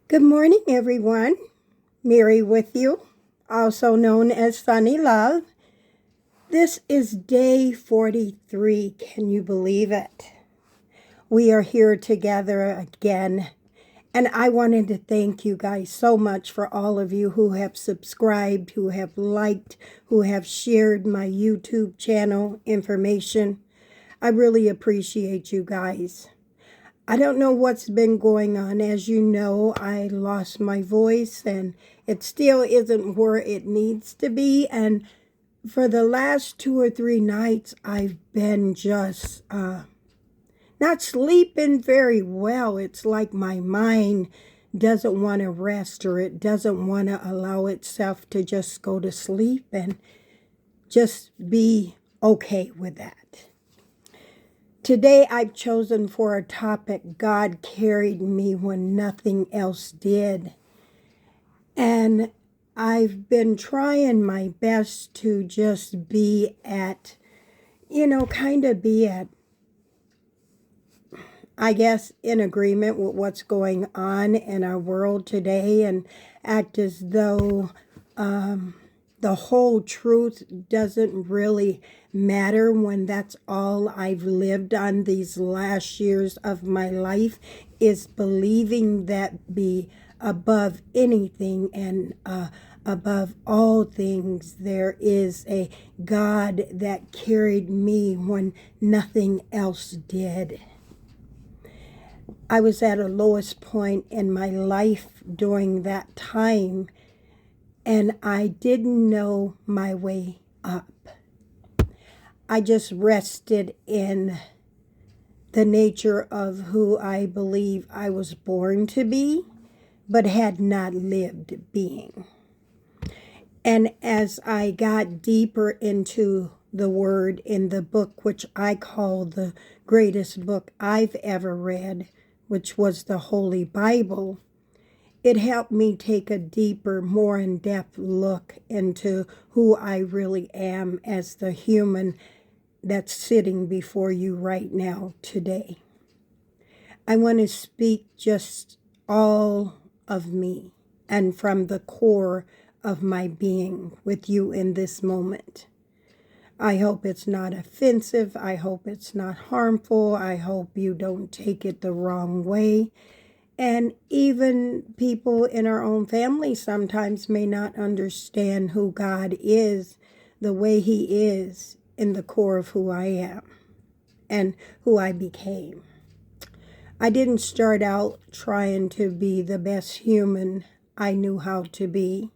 Good morning, everyone. Mary with you, also known as Sunny Love. This is day 43. Can you believe it? We are here together again. And I wanted to thank you guys so much for all of you who have subscribed, who have liked, who have shared my YouTube channel information. I really appreciate you guys. I don't know what's been going on. As you know, I lost my voice and it still isn't where it needs to be. And for the last 2 or 3 nights, I've been just not sleeping very well. It's like my mind doesn't want to rest, or it doesn't want to allow itself to just go to sleep and just be okay with that. Today I've chosen for a topic, God carried me when nothing else did. And I've been trying my best to just be at, I guess, in agreement with what's going on in our world today, and act as though the whole truth doesn't really matter when that's all I've lived on these last years of my life, is believing that be above anything and above all things there is a God that carried me when nothing else did. I was at a lowest point in my life during that time, and I didn't know my way up. I just rested in the nature of who I believe I was born to be, but had not lived being. And as I got deeper into the Word in the book, which I call the greatest book I've ever read, which was the Holy Bible, it helped me take a deeper, more in-depth look into who I really am as the human that's sitting before you right now today. I want to speak just all of me and from the core of my being with you in this moment. I hope it's not offensive. I hope it's not harmful. I hope you don't take it the wrong way. And even people in our own family sometimes may not understand who God is the way He is in the core of who I am and who I became. I didn't start out trying to be the best human I knew how to be.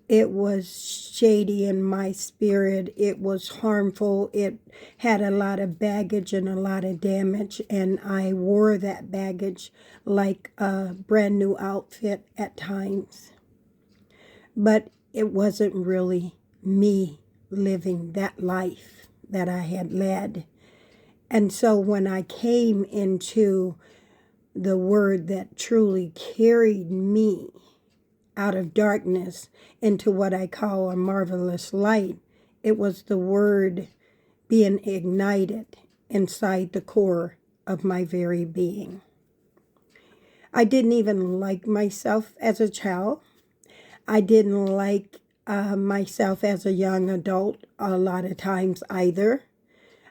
It was shady in my spirit. It was harmful. It had a lot of baggage and a lot of damage, and I wore that baggage like a brand new outfit at times. But it wasn't really me living that life that I had led. And so when I came into the Word that truly carried me out of darkness into what I call a marvelous light, it was the Word being ignited inside the core of my very being. I didn't even like myself as a child. I didn't like myself as a young adult a lot of times either.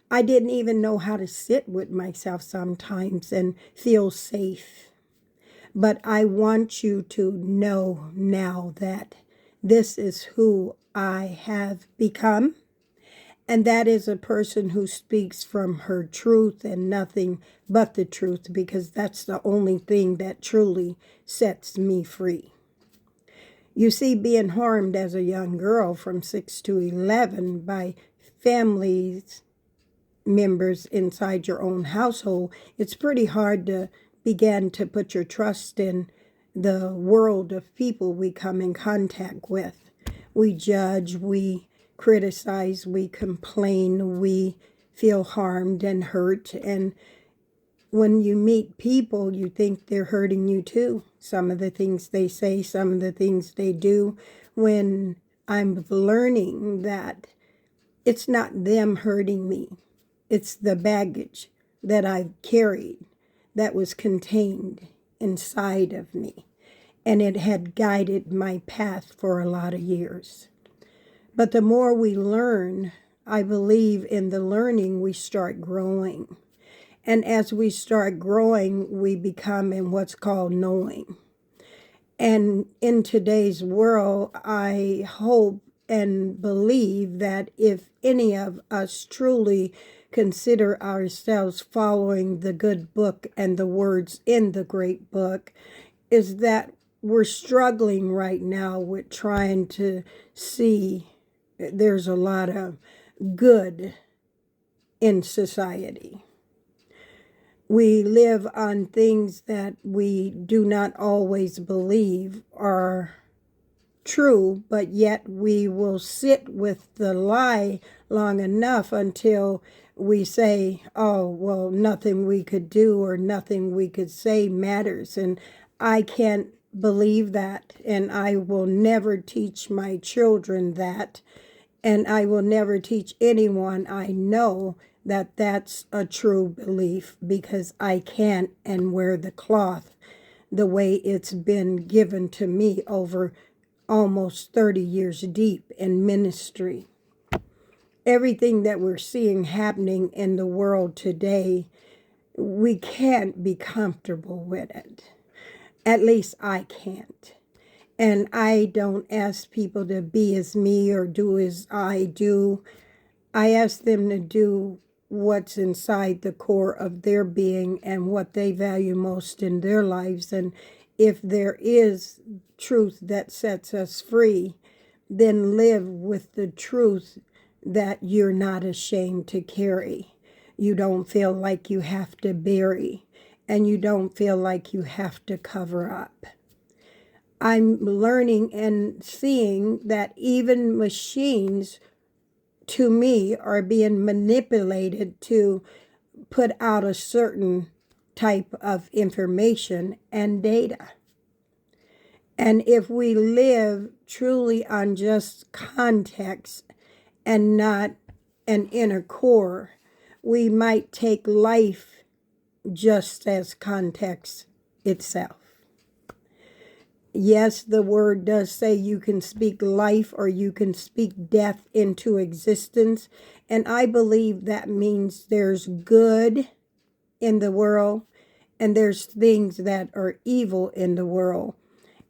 I didn't even know how to sit with myself sometimes and feel safe. But I want you to know now that this is who I have become. And that is a person who speaks from her truth and nothing but the truth, because that's the only thing that truly sets me free. You see, being harmed as a young girl from 6 to 11 by families members inside your own household, it's pretty hard to begin to put your trust in the world of people we come in contact with. We judge, we criticize, we complain, we feel harmed and hurt. And when you meet people, you think they're hurting you too. Some of the things they say, some of the things they do, when I'm learning that it's not them hurting me. It's the baggage that I've carried that was contained inside of me. and it had guided my path for a lot of years. But the more we learn, I believe in the learning, we start growing. And as we start growing, we become in what's called knowing. And in today's world, I hope and believe that if any of us truly consider ourselves following the good book and the words in the great book, is that we're struggling right now with trying to see there's a lot of good in society. We live on things that we do not always believe are true, but yet we will sit with the lie long enough until we say, oh, well, nothing we could do or nothing we could say matters. And I can't believe that, and I will never teach my children that, and I will never teach anyone I know that that's a true belief, because I can't and wear the cloth the way it's been given to me over almost 30 years deep in ministry. Everything that we're seeing happening in the world today, we can't be comfortable with it. At least I can't. And I don't ask people to be as me or do as I do. I ask them to do what's inside the core of their being and what they value most in their lives. And if there is truth that sets us free, then live with the truth that you're not ashamed to carry. You don't feel like you have to bury, and you don't feel like you have to cover up. I'm learning and seeing that even machines, to me, are being manipulated to put out a certain type of information and data. And if we live truly on just context and not an inner core, we might take life just as context itself. Yes, the word does say you can speak life or you can speak death into existence. And I believe that means there's good in the world and there's things that are evil in the world.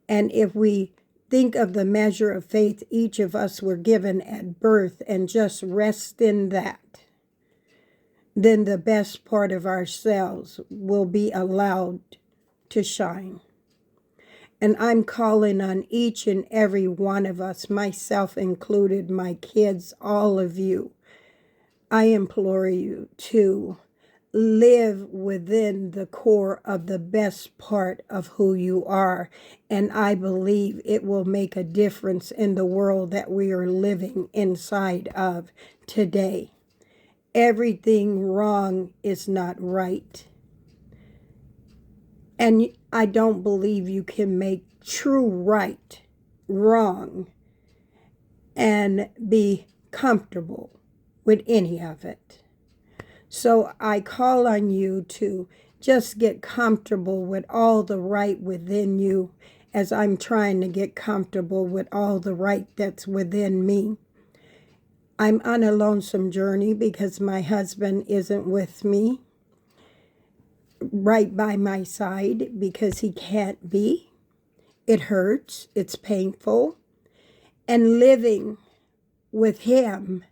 And if we think of the measure of faith each of us were given at birth and just rest in that, then the best part of ourselves will be allowed to shine. And I'm calling on each and every one of us, myself included, my kids, all of you. I implore you to live within the core of the best part of who you are. And I believe it will make a difference in the world that we are living inside of today. Everything wrong is not right. And I don't believe you can make true right wrong and be comfortable with any of it. So I call on you to just get comfortable with all the right within you, as I'm trying to get comfortable with all the right that's within me. I'm on a lonesome journey because my husband isn't with me, right by my side, because he can't be. It hurts, it's painful, and living with him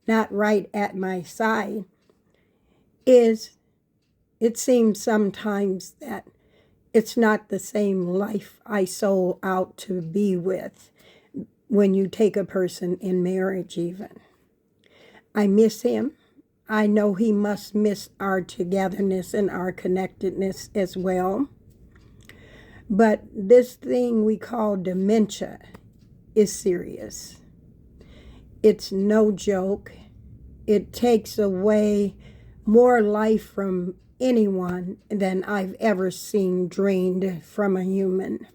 not right at my side it seems sometimes that it's not the same life I sold out to be with when you take a person in marriage even. I miss him. I know he must miss our togetherness and our connectedness as well. But this thing we call dementia is serious. It's no joke. It takes away more life from anyone than I've ever seen drained from a human.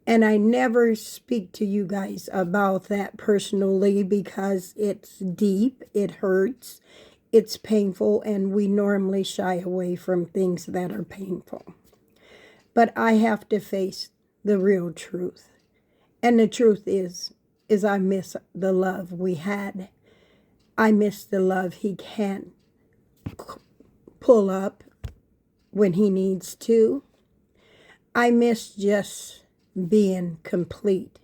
And I never speak to you guys about that personally because it's deep, it hurts, it's painful, and we normally shy away from things that are painful. But I have to face the real truth. And the truth is I miss the love we had. I miss the love he can pull up when he needs to. I miss just being complete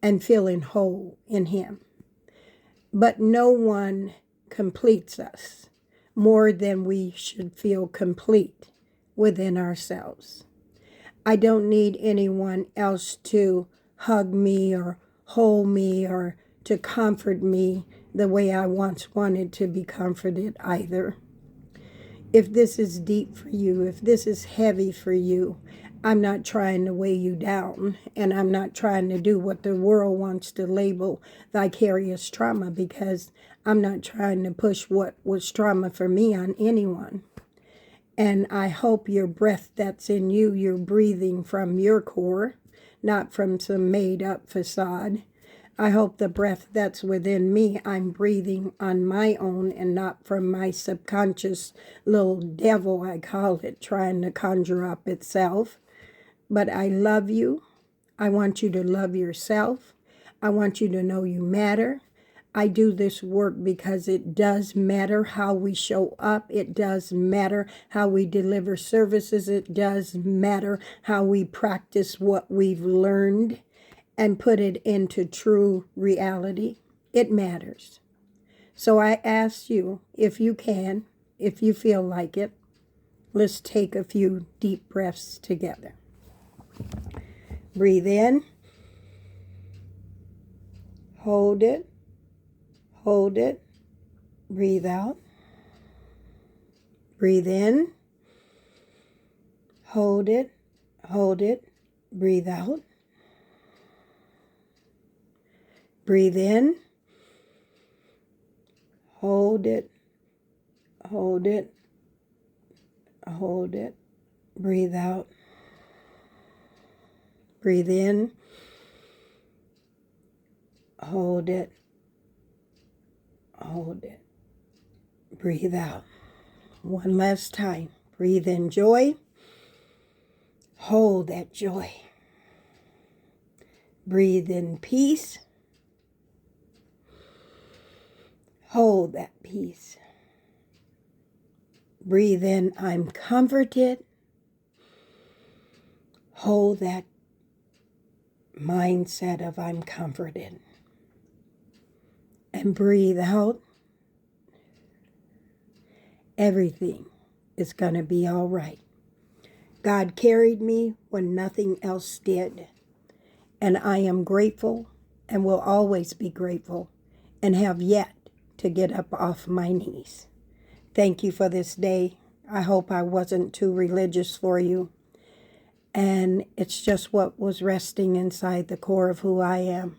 and feeling whole in him. But no one completes us more than we should feel complete within ourselves. I don't need anyone else to hug me or hold me or to comfort me the way I once wanted to be comforted either. If this is deep for you, if this is heavy for you, I'm not trying to weigh you down, and I'm not trying to do what the world wants to label vicarious trauma, because I'm not trying to push what was trauma for me on anyone. And I hope your breath that's in you, you're breathing from your core, not from some made-up facade. I hope the breath that's within me, I'm breathing on my own and not from my subconscious little devil, I call it, trying to conjure up itself. But I love you. I want you to love yourself. I want you to know you matter. I do this work because it does matter how we show up. It does matter how we deliver services. It does matter how we practice what we've learned and put it into true reality. It matters. So I ask you, if you can, if you feel like it, let's take a few deep breaths together. Breathe in. Hold it. Hold it. Breathe out. Breathe in. Hold it. Hold it. Breathe out. Breathe in. Hold it. Hold it. Hold it. Breathe out. Breathe in. Hold it. Hold it. Breathe out. One last time. Breathe in joy. Hold that joy. Breathe in peace. Hold that peace. Breathe in, I'm comforted. Hold that mindset of I'm comforted. And breathe out. Everything is going to be all right. God carried me when nothing else did. And I am grateful and will always be grateful and have yet to get up off my knees. Thank you for this day. I hope I wasn't too religious for you. And it's just what was resting inside the core of who I am.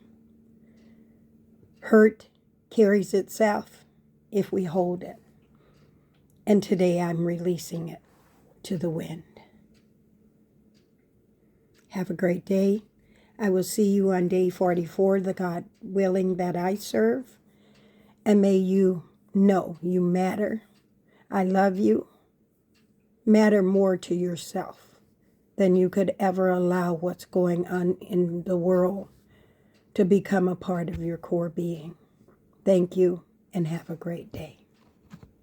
Hurt carries itself if we hold it. And today I'm releasing it to the wind. Have a great day. I will see you on day 44, the God willing that I serve. And may you know you matter. I love you. Matter more to yourself than you could ever allow what's going on in the world to become a part of your core being. Thank you and have a great day.